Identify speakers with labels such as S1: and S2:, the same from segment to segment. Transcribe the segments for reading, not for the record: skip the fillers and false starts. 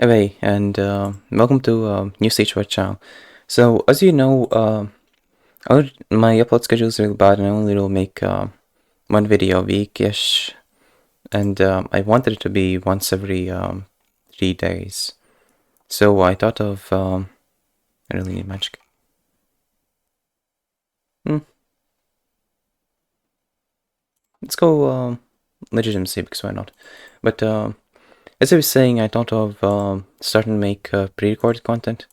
S1: Hey, and welcome to New Stage Watch channel. So, as you know, my upload schedule is really bad, and I only will make one video a week-ish, and I wanted it to be once every 3 days. So I thought of I really need magic. Hmm, let's go legitimacy because why not? But as I was saying, I thought of starting to make pre-recorded content.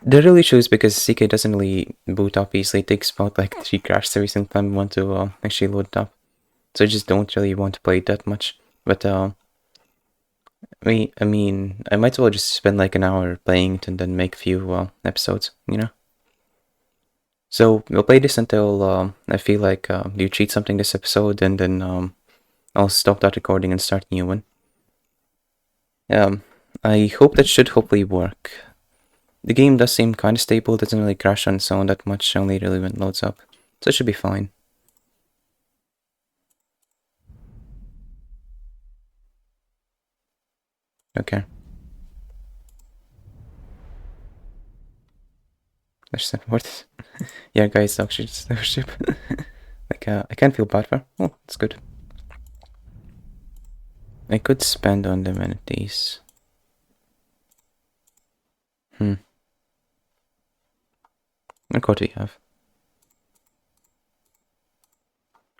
S1: The real issue is because CK doesn't really boot up easily. It takes about like 3 crashes every single time I want to actually load it up. So I just don't really want to play it that much. But I might as well just spend like an hour playing it and then make a few episodes, you know? So we'll play this until I feel like you cheat something this episode, and then I'll stop that recording and start a new one. I hope that should hopefully work. The game does seem kind of stable, it doesn't really crash on its own that much, only really when it loads up. So it should be fine. Okay. There's that word. Yeah, guys, actually, it's the ship. Like, I can't feel bad for. Oh, that's good. I could spend on the amenities. What card do we have?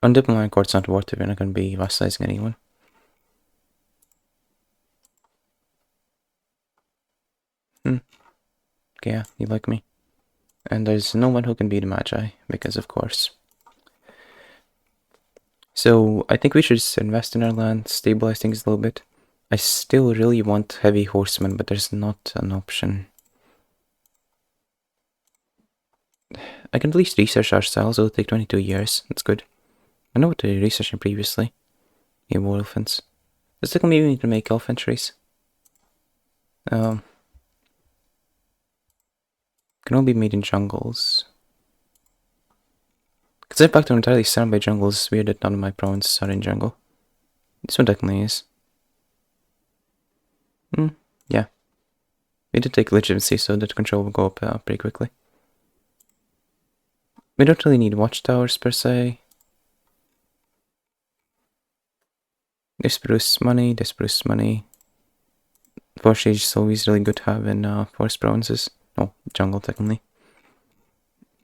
S1: On diplomatic card's not worth it. We're not gonna be vassalizing anyone. Okay, yeah, you like me. And there's no one who can be the Magi, because of course. So I think we should just invest in our land, stabilize things a little bit. I still really want heavy horsemen, but there's not an option. I can at least research ourselves. It'll take 22 years. That's good. I know what we were researching previously. Yeah, war elephants. Let's look, maybe we need to make elf entries. Can all be made in jungles. Because in fact I'm entirely surrounded by jungles. It's weird that none of my provinces are in jungle. This one definitely is. Yeah. We did take legitimacy, so that control will go up pretty quickly. We don't really need watchtowers per se. This produces money, this produces money. Forest Age is always really good to have in forest provinces. Oh, jungle technically.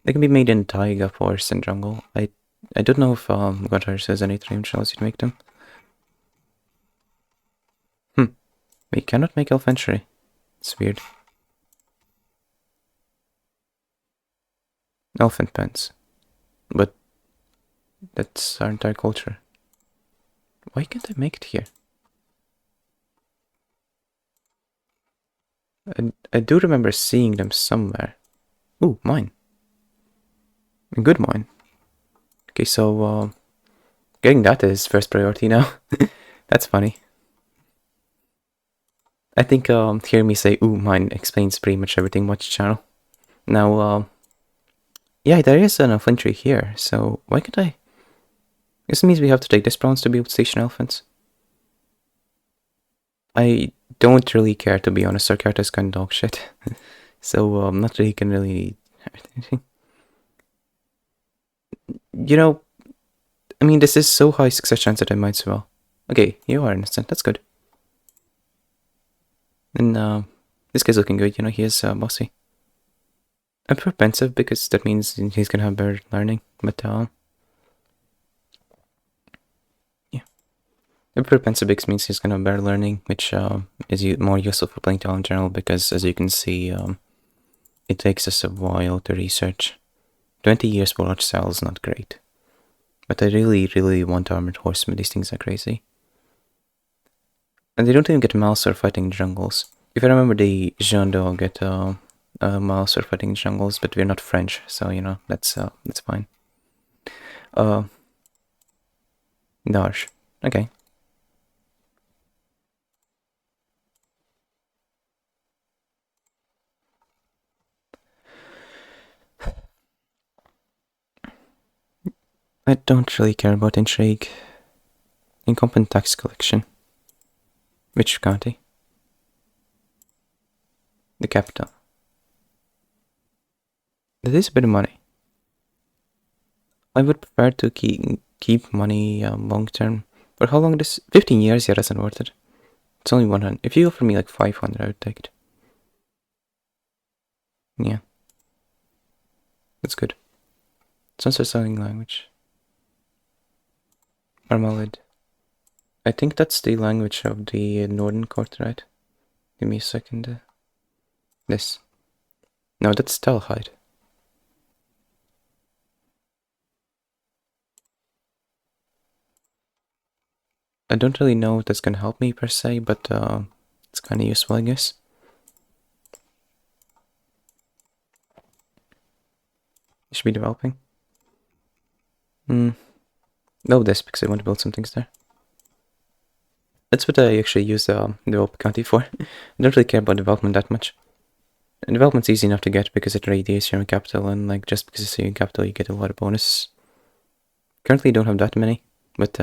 S1: They can be made in taiga, forest, and jungle. I don't know if Godherja has any dream shells you'd make them. We cannot make elf entry. It's weird. Elephant pens. But that's our entire culture. Why can't I make it here? I do remember seeing them somewhere. Ooh, mine. A good mine. Okay, so getting that is first priority now. That's funny. I think hearing me say "ooh, mine" explains pretty much everything about the channel. Now, yeah, there is an infantry here, so why can't I? This means we have to take this province to be able to station elephants. I don't really care, to be honest. Our character's kind of dog shit. So, not really can really... You know, I mean, this is so high success chance that I might as well. Okay, you are innocent. That's good. And, this guy's looking good. You know, he is bossy. I'm apprehensive because that means he's gonna have better learning. But, yeah. Apprehensive means he's gonna have better learning, which is more useful for playing town in general because, as you can see, it takes us a while to research. 20 years for large cells is not great. But I really, really want armored horsemen. These things are crazy. And they don't even get mouse or fighting jungles. If I remember, the Jean get mouse or fighting jungles, but we're not French, so you know that's fine. Darsh. Okay. I don't really care about intrigue. Incompetent tax collection. Which county? The capital. That is a bit of money. I would prefer to keep money long term. For how long this? 15 years? Yeah, that's not worth it. It's only 100. If you offer me like 500, I would take it. Yeah. That's good. Sounds like selling language. Armalid. I think that's the language of the Northern Court, right? Give me a second. This. No, that's Telhide. I don't really know if that's gonna help me per se, but it's kind of useful, I guess. It should be developing. No, this because I want to build some things there. That's what I actually use develop county for. I don't really care about development that much. And development's easy enough to get because it radiates your capital, and like just because it's your capital, you get a lot of bonus. Currently, don't have that many, but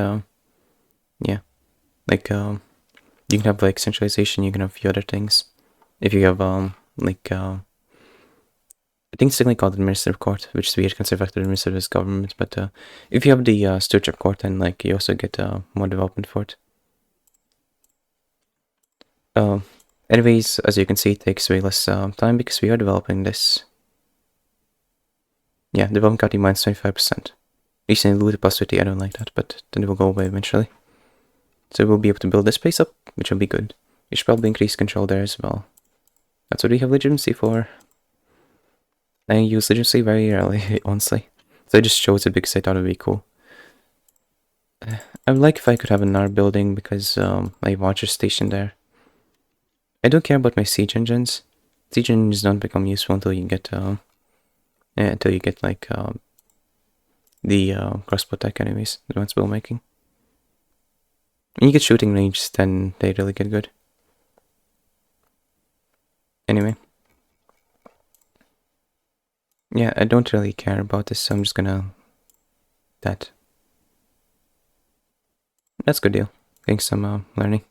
S1: yeah, like you can have like centralization. You can have a few other things. If you have like I think it's technically called administrative court, which is weird considering the administrative government. But if you have the stewardship court, then like you also get more development for it. Anyways, as you can see, it takes way less time because we are developing this. Yeah, development county minus 25%. Least in loot possibility, I don't like that, but then it will go away eventually. So we'll be able to build this place up, which will be good. We should probably increase control there as well. That's what we have legitimacy for. I use legitimacy very rarely, honestly. So I just chose it because I thought it would be cool. I would like if I could have another building because my watcher station there. I don't care about my siege engines. Siege engines don't become useful until you get like the crossbow attack enemies, the ones we're making. When you get shooting range, then they really get good. Anyway. Yeah, I don't really care about this, so I'm just gonna... That's a good deal. Getting some learning.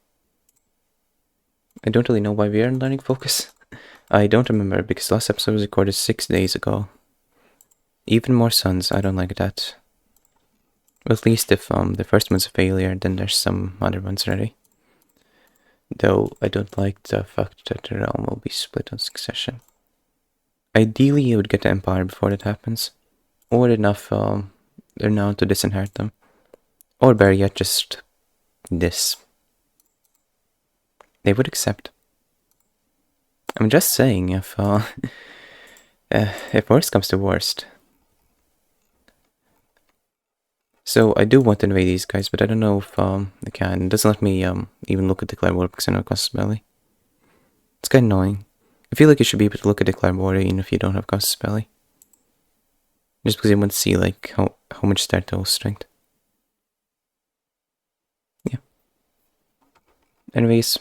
S1: I don't really know why we are in learning focus. I don't remember, because last episode was recorded 6 days ago. Even more sons, I don't like that. Well, at least if the first one's a failure, then there's some other ones ready. Though I don't like the fact that the realm will be split on succession. Ideally, you would get the empire before that happens. Or enough renown to disinherit them. Or better yet, just this. They would accept. I'm just saying, if worst comes to worst. So I do want to invade these guys, but I don't know if I can. It doesn't let me even look at declare war because I know it costs belly. It's kind of annoying. I feel like you should be able to look at declare war even if you don't have costs belly. Just because you want to see like how much their total strength. Yeah. Anyways,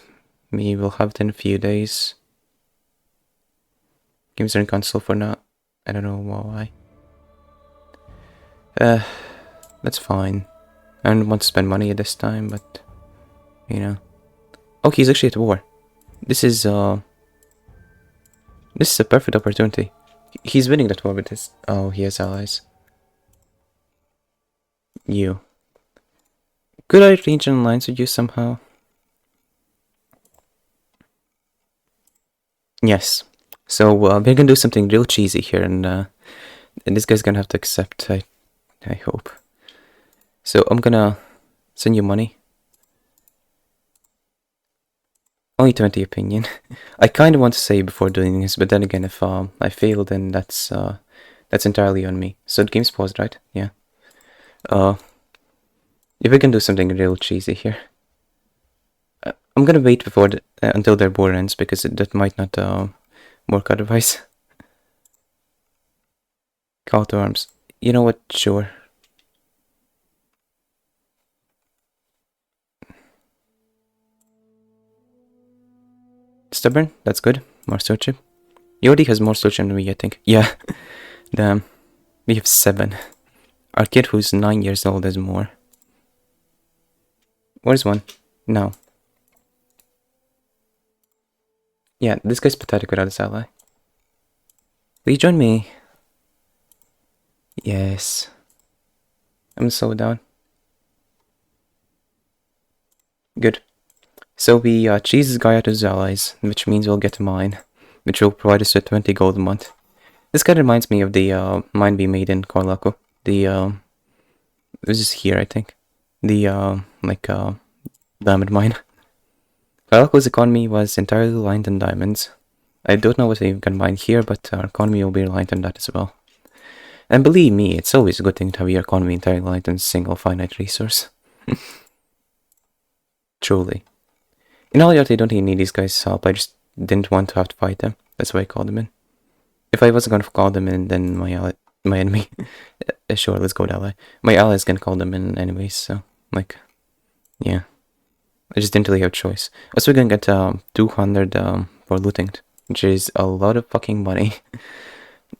S1: we will have it in a few days. Games are in console for now. I don't know why. That's fine. I don't want to spend money at this time, but you know. Oh, he's actually at war. This is a perfect opportunity. He's winning that war with his... Oh, he has allies. You. Could I arrange an alliance with you somehow? Yes. So we're gonna do something real cheesy here, and this guy's gonna have to accept. I hope. So I'm gonna send you money. Only 20 opinion. I kind of want to say before doing this, but then again, if I fail, then that's entirely on me. So the game's paused, right? Yeah. If we can do something real cheesy here, I'm gonna wait before until their war ends because that might not work otherwise. Call to arms. You know what? Sure. Stubborn, that's good. More stewardship. Yodi has more stewardship than me, I think. Yeah. Damn. We have 7. Our kid who's 9 years old has more. Where's one? No. Yeah, this guy's pathetic without his ally. Will you join me? Yes. I'm so down. Good. So we cheese this guy out to his allies, which means we'll get a mine, which will provide us with 20 gold a month. This guy reminds me of the mine we made in Corlaco. This is here, I think. The, diamond mine. Corlaco's economy was entirely reliant on diamonds. I don't know what we can mine here, but our economy will be reliant on that as well. And believe me, it's always a good thing to have your economy entirely reliant on a single finite resource. Truly. In all reality, I don't even need these guys' help. I just didn't want to have to fight them. That's why I called them in. If I wasn't going to call them in, then my enemy... sure, let's go with ally. My ally is going to call them in anyways, so... Like... Yeah. I just didn't really have a choice. Also, we're going to get 200 for looting, which is a lot of fucking money.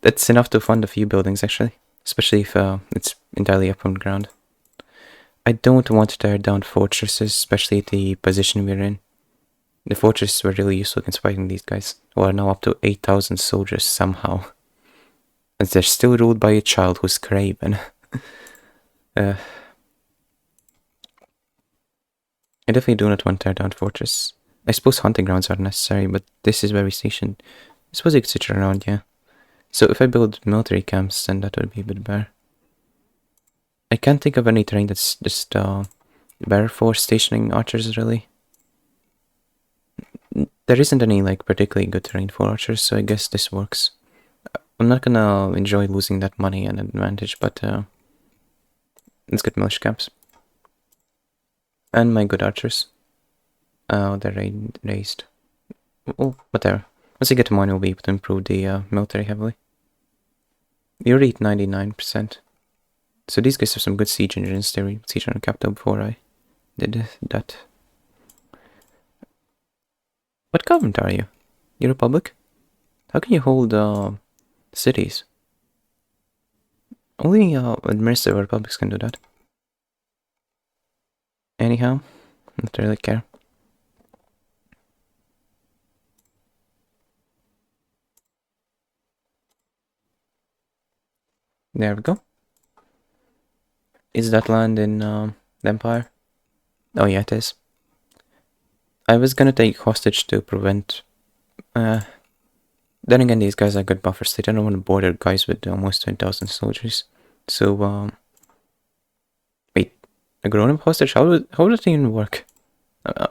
S1: That's enough to fund a few buildings, actually. Especially if it's entirely up on the ground. I don't want to tear down fortresses, especially the position we're in. The fortresses were really useful in fighting these guys, who are now up to 8,000 soldiers somehow. As they're still ruled by a child who's craven. I definitely do not want to tear down fortress. I suppose hunting grounds are necessary, but this is where we stationed. I suppose you could switch around, yeah. So if I build military camps, then that would be a bit better. I can't think of any terrain that's just better for stationing archers, really. There isn't any like particularly good terrain for archers, so I guess this works. I'm not gonna enjoy losing that money and advantage, but let's get militia camps. And my good archers. Oh, they're raised. Oh, whatever. Once I get to mine, we'll be able to improve the military heavily. We already hit 99%. So these guys have some good siege engines. They were siege on the capital before I did that. What government are you? You Republic? How can you hold cities? Only administrative republics can do that. Anyhow, not really care. There we go. Is that land in the Empire? Oh yeah, it is. I was gonna take hostage to prevent... then again, these guys are good buffer state. I don't want to border guys with almost 20,000 soldiers. So, wait, a grown-up hostage? How would it even work?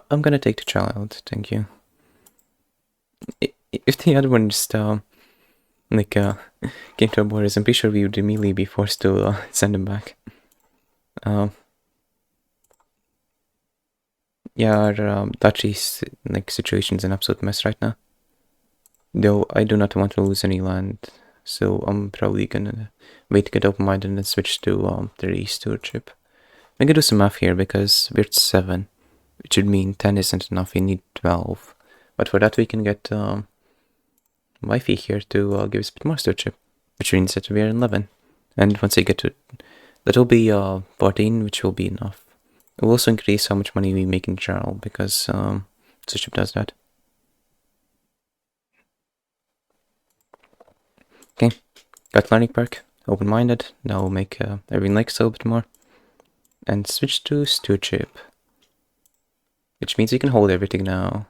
S1: I'm gonna take the child, thank you. If the other one just, came to our borders, I'm pretty sure we would immediately be forced to send him back. Yeah, our duchy's situation's an absolute mess right now. Though I do not want to lose any land, so I'm probably gonna wait to get open-minded and switch to the stewardship. I'm gonna do some math here because we're at 7, which would mean 10 isn't enough. We need 12, but for that we can get wifey here to give us a bit more stewardship, which means that we're 11. And once I get to that'll be 14, which will be enough. It will also increase how much money we make in general because stewardship does that. Okay, got learning perk, open-minded. Now we'll make everything like so a bit more. And switch to stewardship. Which means we can hold everything now.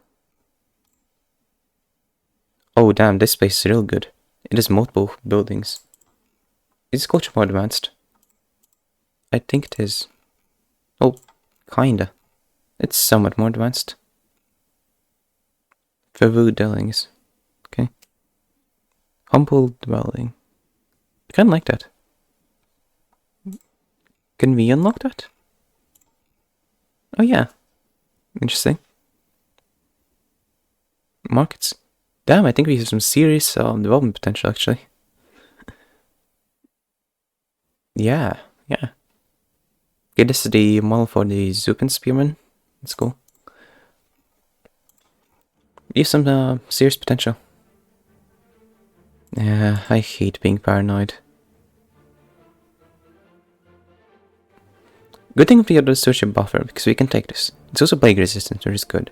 S1: Oh damn, this place is real good. It has multiple buildings. Is culture more advanced? I think it is. Oh, kinda. It's somewhat more advanced. Favu dwellings. Okay. Humble dwelling. I kinda like that. Can we unlock that? Oh yeah. Interesting. Markets. Damn, I think we have some serious development potential actually. Yeah. Okay, this is the model for the Zupan Spearman. That's cool. We have some serious potential. Yeah, I hate being paranoid. Good thing we have the social buffer because we can take this. It's also plague resistant, which is good.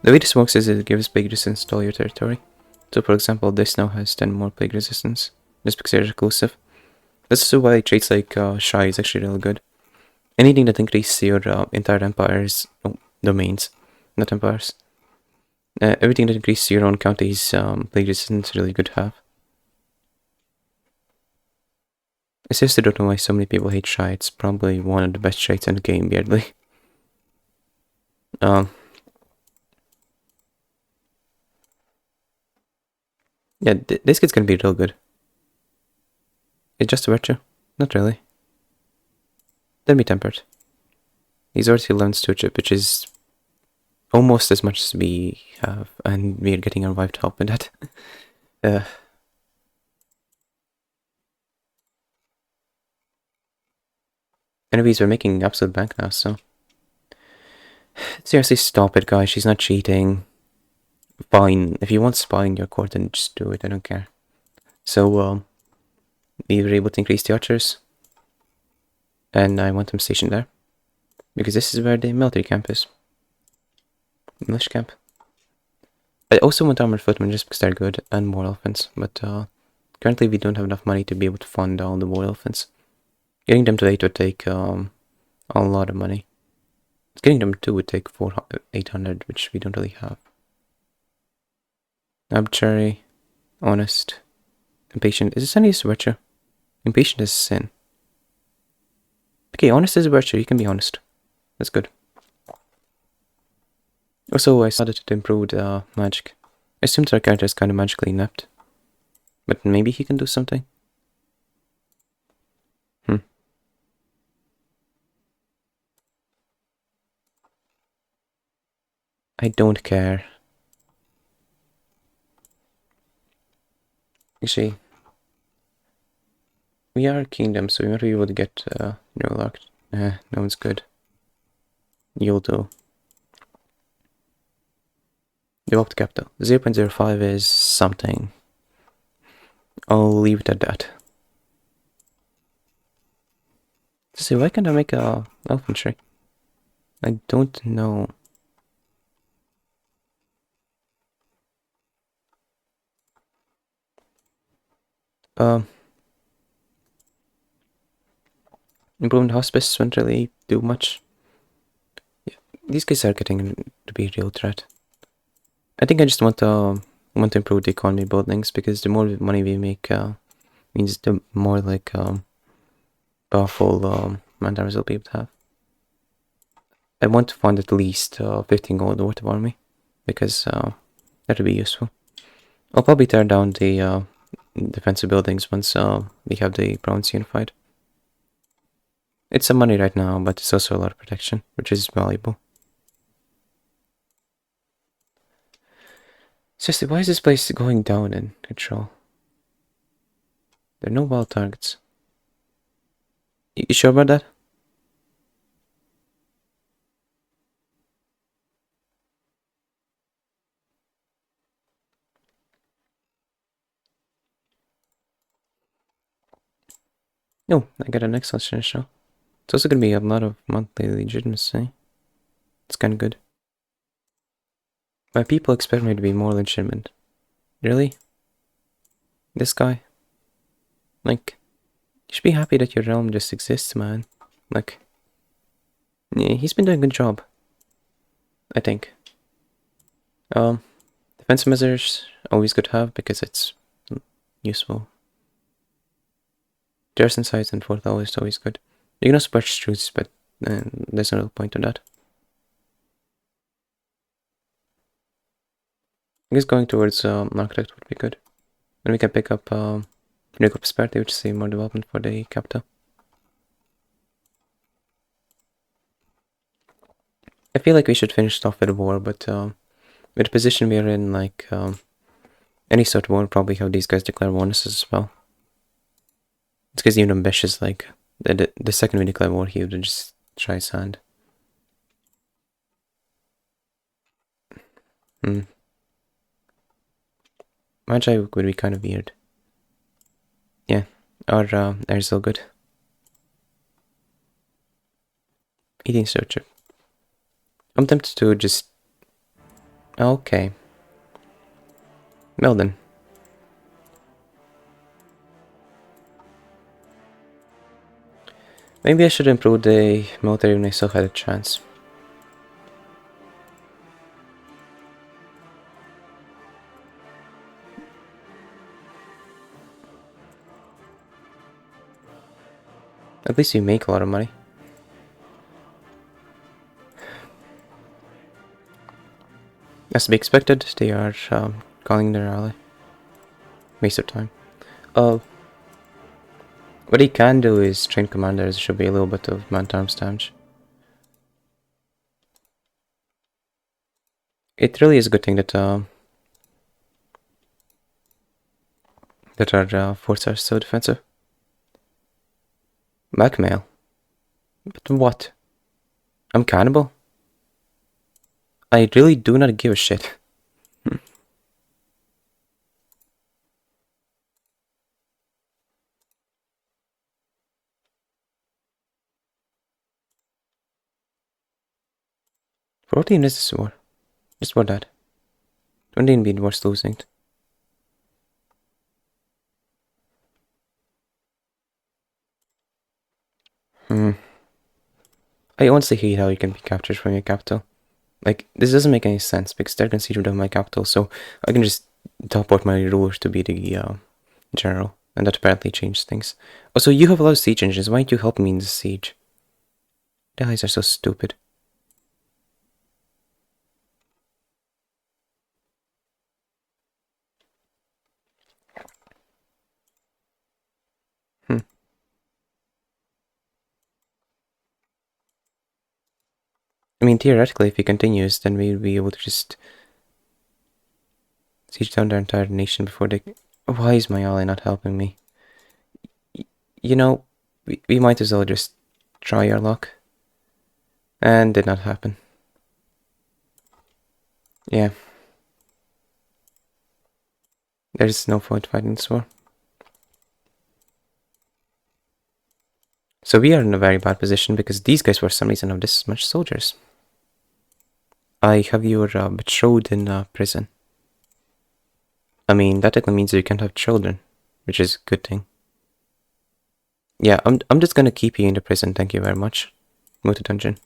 S1: The way this works is it gives plague resistance to all your territory. So for example, this now has 10 more plague resistance, just because they're exclusive. This is why traits like Shy is actually really good. Anything that increases your entire empire's domains, not empires. Everything that increases your own county's plague resistance is really good to have. I seriously don't know why so many people hate Shy. It's probably one of the best traits in the game, weirdly. Yeah, this kid's gonna be real good. It's just a virtue. Not really. Then be tempered. He's already learned stewardship, which is almost as much as we have, and we're getting our wife to help with that. Anyways, we're making absolute bank now, so... Seriously, stop it, guys. She's not cheating. Fine. If you want spy in your court, then just do it. I don't care. So, we were able to increase the archers. And I want them stationed there. Because this is where the military camp is. Militia camp. I also want armored footmen just because they're good, and war elephants. But, currently we don't have enough money to be able to fund all the war elephants. Getting them to 8 would take, a lot of money. Getting them to 2 would take 800, which we don't really have. Arbitrary, honest, impatient. Is this any use virtue? Impatient is sin. Okay, honest is a virtue. You can be honest. That's good. Also, I started to improve magic. I assumed our character is kind of magically inept. But maybe he can do something. I don't care. Actually, we are a kingdom, so we might be able to get locked. No one's good. You'll do. Developed capital. 0.05 is something. I'll leave it at that. So why can't I make a infantry? I don't know. Improving hospice won't really do much. Yeah, these guys are getting to be a real threat. I think I just want to improve the economy buildings, because the more money we make means the more like powerful man-armies we'll be able to have. I want to fund at least 15 gold worth of army, because that would be useful. I'll probably tear down the defensive buildings once we have the province unified. It's some money right now, but it's also a lot of protection, which is valuable. Seriously, why is this place going down in control? There are no wild targets. You sure about that? No, I got an excellent show. It's also gonna be a lot of monthly legitimacy. It's kinda good. My people expect me to be more legitimate. Really? This guy? Like, you should be happy that your realm just exists, man. Like, yeah, he's been doing a good job. I think. Defensive measures, always good to have, because it's useful. Garrison size and fourth level is always good. You can also purchase troops, but there's no real point to that. I guess going towards architect would be good. And we can pick up New Prosperity, which is more development for the capital. I feel like we should finish off with a war, but with the position we are in, like any sort of war, will probably have these guys declare bonuses as well. It's because even ambitious, like the second we declare war, he would just try his hand. Magi would be kind of weird. Yeah, our air is still good. Eating stewardship. I'm tempted to just Okay. Well then. Maybe I should improve the military when I still had a chance. At least you make a lot of money. As to be expected, they are calling their ally. Waste of time. Uh, what he can do is train commanders. It should be a little bit of man-arms damage. It really is a good thing that our forces are so defensive. Blackmail. But what? I'm cannibal? I really do not give a shit. For what even is this war? Just about that. Don't even be worth losing. Hmm. I honestly hate how you can be captured from your capital. Like, this doesn't make any sense because they're considered of my capital, so I can just teleport my ruler to be the general, and that apparently changed things. Also, you have a lot of siege engines. Why don't you help me in this siege? The allies are so stupid. Hmm. I mean, theoretically, if he continues, then we'll be able to just siege down their entire nation before they... Why is my ally not helping me? You know, we might as well just try our luck. And did not happen. Yeah. There's no point fighting this war. So we are in a very bad position because these guys for some reason have this much soldiers. I have your betrothed in prison. I mean, that technically means you can't have children, which is a good thing. Yeah, I'm just gonna keep you in the prison, thank you very much. Move to dungeon.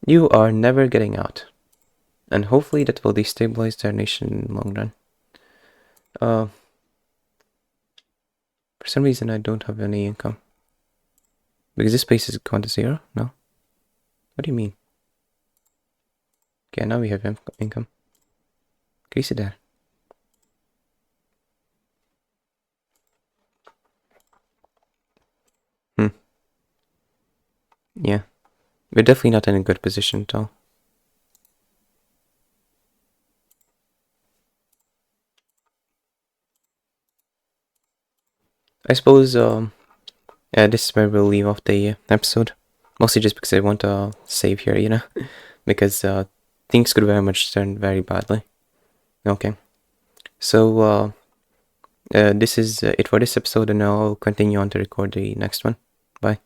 S1: You are never getting out. And hopefully that will destabilize their nation in the long run. For some reason I don't have any income. Because this place is gone to zero? No? What do you mean? Okay, now we have income. Can you see that? Yeah. We're definitely not in a good position at all. I suppose, this is where we'll leave off the episode. Mostly just because I want to save here, you know? Because things could very much turn very badly. Okay. So, this is it for this episode, and I'll continue on to record the next one. Bye.